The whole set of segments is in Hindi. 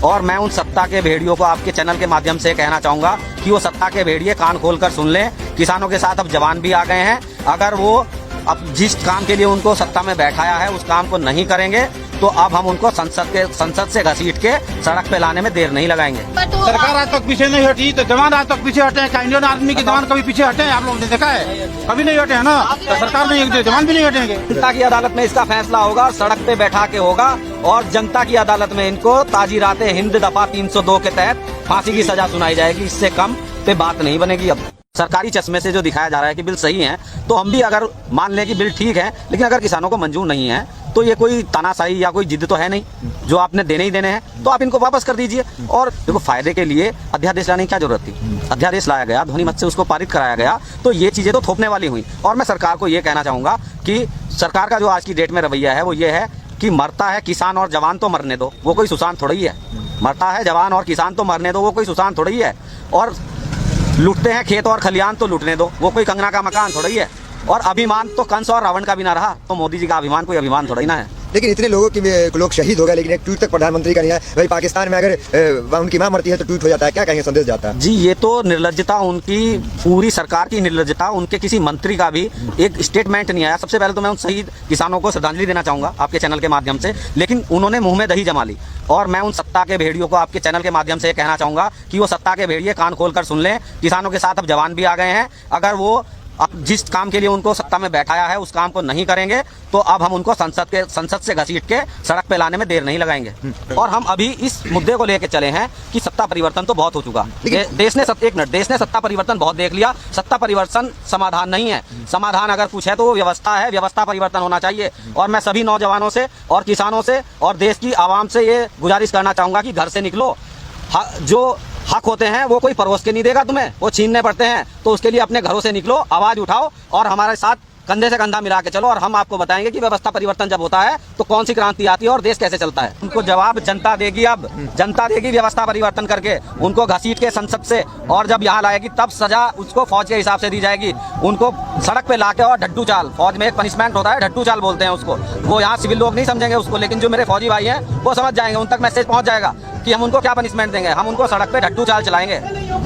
और मैं उन सत्ता के भेड़ियों को आपके चैनल के माध्यम से कहना चाहूंगा कि वो सत्ता के भेड़िए कान खोलकर सुन लें। किसानों के साथ अब जवान भी आ गए हैं। अगर वो अब जिस काम के लिए उनको सत्ता में बैठाया है उस काम को नहीं करेंगे तो अब हम उनको संसद से घसीट के सड़क पे लाने में देर नहीं लगाएंगे। सरकार आज तक पीछे नहीं हटी तो जवान आज तक पीछे हटे हैं। क्या इंडियन आर्मी के जवान कभी पीछे हटे हैं? आप लोगों ने देखा है? कभी नहीं हटे हैं ना। तो सरकार नहीं हटती, जवान भी नहीं हटेंगे। जनता की अदालत में इसका फैसला होगा, सड़क पे बैठा के होगा और जनता की अदालत में इनको ताजीराते हिंद दफा 302 के तहत फांसी की सजा सुनाई जाएगी। इससे कम पे बात नहीं बनेगी। अब सरकारी चश्मे से जो दिखाया जा रहा है कि बिल सही है तो हम भी अगर मान लें कि बिल ठीक है, लेकिन अगर किसानों को मंजूर नहीं है तो ये कोई तानाशाही या कोई जिद तो है नहीं। जो आपने देने ही देने हैं तो आप इनको वापस कर दीजिए। और देखो, फायदे के लिए अध्यादेश लाने की क्या जरूरत थी? अध्यादेश लाया गया, ध्वनि मत से उसको पारित कराया गया, तो ये चीजें तो थोपने वाली हुई। और मैं सरकार को ये कहना चाहूंगा कि सरकार का जो आज की डेट में रवैया है वो ये है कि मरता है किसान और जवान तो मरने दो, वो कोई सुशांत थोड़ा ही है। मरता है जवान और किसान तो मरने दो, वो कोई सुशांत थोड़ा ही है। और लूटते हैं खेत और खलियान तो लूटने दो, वो कोई कंगना का मकान थोड़ा ही है। और अभिमान तो कंस और रावण का भी ना रहा तो मोदी जी का अभिमान कोई अभिमान थोड़ा ही ना है। लेकिन इतने लोग शहीद हो गए, लेकिन एक ट्वीट तक प्रधानमंत्री का नहीं है। भाई पाकिस्तान में अगर उनकी मां मरती है तो ट्वीट हो जाता है, क्या कहेंगे? संदेश जाता है। जी, ये तो निर्लज्जता, उनकी पूरी सरकार की निर्लज्जता। उनके किसी मंत्री का भी एक स्टेटमेंट नहीं आया। सबसे पहले तो मैं उन शहीद किसानों को श्रद्धांजलि देना चाहूंगा आपके चैनल के माध्यम से, लेकिन उन्होंने मुंह में दही जमा ली। और मैं उन सत्ता के भेड़ियों को आपके चैनल के माध्यम से कहना चाहूंगा कि वो सत्ता के भेड़िए कान खोलकर सुन लें। किसानों के साथ अब जवान भी आ गए हैं। अगर वो अब जिस काम के लिए उनको सत्ता में बैठाया है उस काम को नहीं करेंगे तो अब हम उनको संसद से घसीट के सड़क पे लाने में देर नहीं लगाएंगे। और हम अभी इस मुद्दे को लेकर चले हैं कि सत्ता परिवर्तन तो बहुत हो चुका। देश ने सत्ता परिवर्तन बहुत देख लिया। सत्ता परिवर्तन समाधान नहीं है। समाधान अगर कुछ है तो वो व्यवस्था है। व्यवस्था परिवर्तन होना चाहिए। और मैं सभी नौजवानों से और किसानों से और देश की आवाम से ये गुजारिश करना चाहूंगा कि घर से निकलो। जो हक होते हैं वो कोई परोस के नहीं देगा तुम्हें, वो छीनने पड़ते हैं। तो उसके लिए अपने घरों से निकलो, आवाज उठाओ और हमारे साथ कंधे से कंधा मिला के चलो। और हम आपको बताएंगे कि व्यवस्था परिवर्तन जब होता है तो कौन सी क्रांति आती है और देश कैसे चलता है। उनको जवाब जनता देगी। अब जनता देगी व्यवस्था परिवर्तन करके उनको घसीट के संसद से। और जब यहाँ लाएगी तब सजा उसको फौज के हिसाब से दी जाएगी। उनको सड़क पे लाके और ढड्डू चाल, फौज में एक पनिशमेंट होता है, ढड्डू चाल बोलते हैं उसको। वो यहाँ सिविल लोग नहीं समझेंगे उसको, लेकिन जो मेरे फौजी भाई हैं वो समझ जाएंगे। उन तक मैसेज पहुंच जाएगा कि हम उनको क्या पनिशमेंट देंगे। हम उनको सड़क पे ढड्डू चाल चलाएंगे।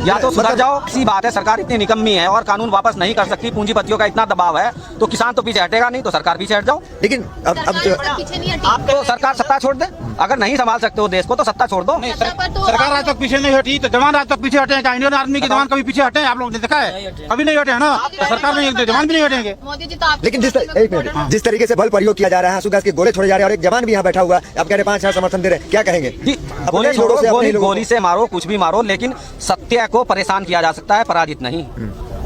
या तो सुधर जाओ। इसी बात है, सरकार इतनी निकम्मी है और कानून वापस नहीं कर सकती। पूंजीपतियों का इतना दबाव है तो किसान तो पीछे हटेगा नहीं, तो सरकार पीछे हट जाओ। लेकिन अब आप तो सरकार सत्ता छोड़ दे। अगर नहीं संभाल सकते हो देश को तो सत्ता छोड़ दो। सरकार आज तक पीछे नहीं हटी तो जवान आज तक पीछे हटे हैं। क्या इंडियन आर्मी के जवान कभी पीछे हटे हैं? आप लोगों ने देखा है? कभी नहीं हटे हैं ना। तो सरकार नहीं हटती, जवान भी नहीं हटेंगे। लेकिन जिस तरीके से बल प्रयोग किया जा रहा है, आंसू गैस के गोले छोड़े जा रहे हैं और एक जवान भी यहाँ बैठा हुआ है, आप कह रहे 5,000 समर्थन दे रहे हैं, क्या कहेंगे? गोली छोड़ो, गोली से मारो, कुछ भी मारो, लेकिन सत्य को परेशान किया जा सकता है, पराजित नहीं।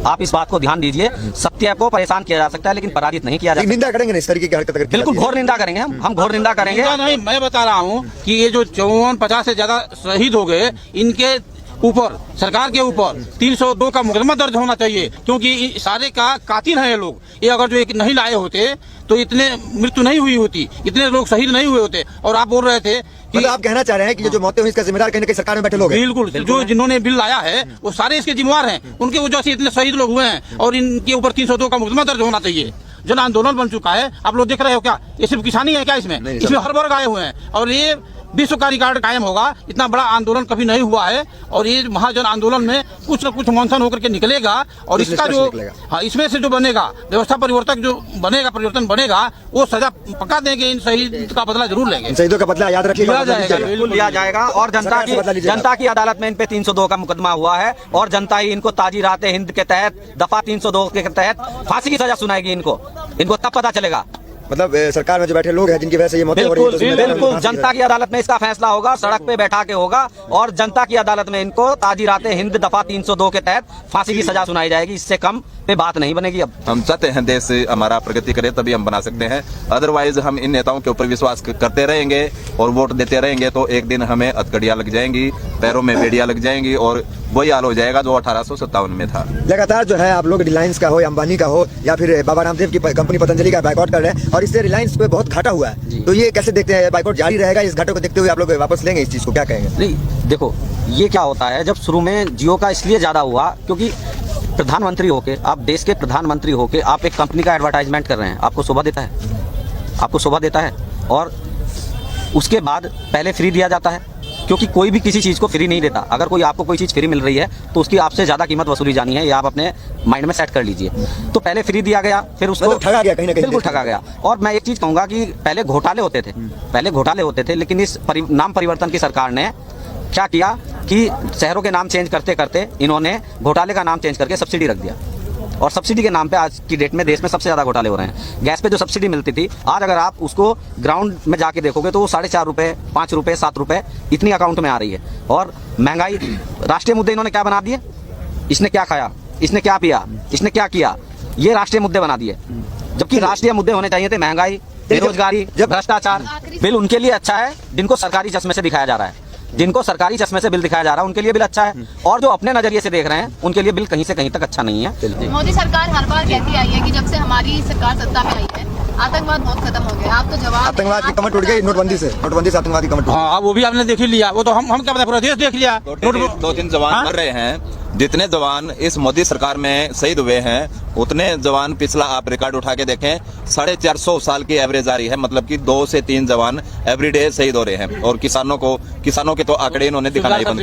आप इस बात को ध्यान दीजिए। सत्य को परेशान किया जा सकता है लेकिन पराजित नहीं किया जा सकता। निंदा करेंगे ना इस तरीके की हरकत? बिल्कुल घोर निंदा करेंगे। हम घोर निंदा करेंगे। नहीं, मैं बता रहा हूँ कि ये जो 54-50 से ज्यादा शहीद हो गए, इनके ऊपर, सरकार के ऊपर 302 का मुकदमा दर्ज होना चाहिए। क्योंकि सारे का कातिल हैं ये लोग। ये अगर जो एक नहीं लाए होते तो इतने मृत्यु नहीं हुई होती, इतने लोग शहीद नहीं हुए होते। और आप बोल रहे थे कि मतलब आप कहना चाह रहे हैं कि जो मौतें हुई इसका जिम्मेदार कहीं ना कहीं सरकार में बैठे लोग हैं? बिल्कुल, जो जिन्होंने बिल लाया है वो सारे इसके जिम्मेवार हैं। उनकी वजह से इतने शहीद लोग हुए हैं और इनके ऊपर 302 का मुकदमा दर्ज होना चाहिए। जन आंदोलन बन चुका है। आप लोग देख रहे हो क्या? ये सिर्फ किसानी है क्या? इसमें हर वर्ग आए हुए हैं और ये विश्व का रिकॉर्ड कायम होगा। इतना बड़ा आंदोलन कभी नहीं हुआ है और ये महाजन आंदोलन में कुछ न कुछ मंथन होकर के निकलेगा। और इसका जो इसमें से जो बनेगा व्यवस्था परिवर्तन, जो बनेगा परिवर्तन बनेगा, वो सजा पक्का देंगे। इन शहीद का बदला जरूर लेंगे। शहीदों का बदला याद रखिएगा, बिल्कुल लिया जाएगा। और जनता की अदालत में इन पे 302 का मुकदमा हुआ है और जनता ही इनको ताजीराते हिंद के तहत दफा 302 के तहत फांसी की सजा सुनाएगी। इनको तब पता चलेगा। मतलब सरकार में जो बैठे लोग हैं जिनकी वजह से ये मौतें हो रही हैं, बिल्कुल जनता की अदालत में इसका फैसला होगा, सड़क पे बैठा के होगा। और जनता की अदालत में इनको ताजीराते हिंद दफा 302 के तहत फांसी की सजा सुनाई जाएगी। इससे कम पे बात नहीं बनेगी। अब हम चाहते हैं देश हमारा प्रगति करे तभी हम बना सकते हैं। अदरवाइज हम इन नेताओं के ऊपर विश्वास करते रहेंगे और वोट देते रहेंगे तो एक दिन हमें हथकड़ियां लग जाएंगी, पैरों में बेड़ियां लग जाएंगी और वही हाल हो जाएगा जो 1857 में था। लगातार जो है आप लोग रिलायंस का हो या अंबानी का हो या फिर बाबा रामदेव की कंपनी पतंजलि का बाइकआउट कर रहे हैं और इससे रिलायंस पे बहुत घाटा हुआ है। तो ये कैसे देखते हैं? बाइकआउट जारी रहेगा? इस घाटे को देखते हुए आप लोग वापस लेंगे इस चीज को, क्या कहेंगे? नहीं, देखो ये क्या होता है, जब शुरू में जियो का इसलिए ज्यादा हुआ क्योंकि प्रधानमंत्री होके, आप देश के प्रधानमंत्री होके आप एक कंपनी का एडवर्टाइजमेंट कर रहे हैं, आपको शोभा देता है? आपको शोभा देता है? और उसके बाद पहले फ्री दिया जाता है क्योंकि कोई भी किसी चीज़ को फ्री नहीं देता। अगर कोई आपको कोई चीज़ फ्री मिल रही है तो उसकी आपसे ज़्यादा कीमत वसूली जानी है, ये आप अपने माइंड में सेट कर लीजिए। तो पहले फ्री दिया गया, फिर उसको मतलब ठगा गया कहीं ना कहीं। बिल्कुल ठगा गया। और मैं एक चीज़ कहूँगा कि पहले घोटाले होते थे, लेकिन इस नाम परिवर्तन की सरकार ने क्या किया कि शहरों के नाम चेंज करते करते इन्होंने घोटाले का नाम चेंज करके सब्सिडी रख दिया। और सब्सिडी के नाम पे आज की डेट में देश में सबसे ज़्यादा घोटाले हो रहे हैं। गैस पे जो सब्सिडी मिलती थी, आज अगर आप उसको ग्राउंड में जाके देखोगे तो वो 4.5 रुपये, 5 रुपये, 7 रुपये इतनी अकाउंट में आ रही है। और महंगाई, राष्ट्रीय मुद्दे इन्होंने क्या बना दिए, इसने क्या खाया, इसने क्या पिया, इसने क्या किया, ये राष्ट्रीय मुद्दे बना दिए। जबकि राष्ट्रीय मुद्दे होने चाहिए थे महंगाई, बेरोजगारी, भ्रष्टाचार। बिल उनके लिए अच्छा है जिनको सरकारी चश्मे से दिखाया जा रहा है, जिनको सरकारी चश्मे से बिल दिखाया जा रहा है उनके लिए बिल अच्छा है, और जो अपने नजरिए से देख रहे हैं उनके लिए बिल कहीं से कहीं तक अच्छा नहीं है। मोदी सरकार हर बार कहती आई है कि जब से हमारी सरकार सत्ता में आई है आतंकवाद बहुत खत्म हो गया। आप तो जवाब आतंकवाद की कमर टूट गई नोटबंदी से आतंकवादी कमर टूट गई। हाँ, वो भी आपने देख ही लिया। वो तो हम क्या बताए, पूरा देश देख लिया। 2-3 जवान मर रहे हैं। जितने जवान इस मोदी सरकार में शहीद हुए हैं उतने जवान पिछला आप रिकॉर्ड उठा के देखें, 450 साल की एवरेज आ रही है। मतलब कि 2 से 3 जवान एवरीडे शहीद हो रहे हैं। और किसानों के तो आंकड़े इन्होंने दिखाना ही बंद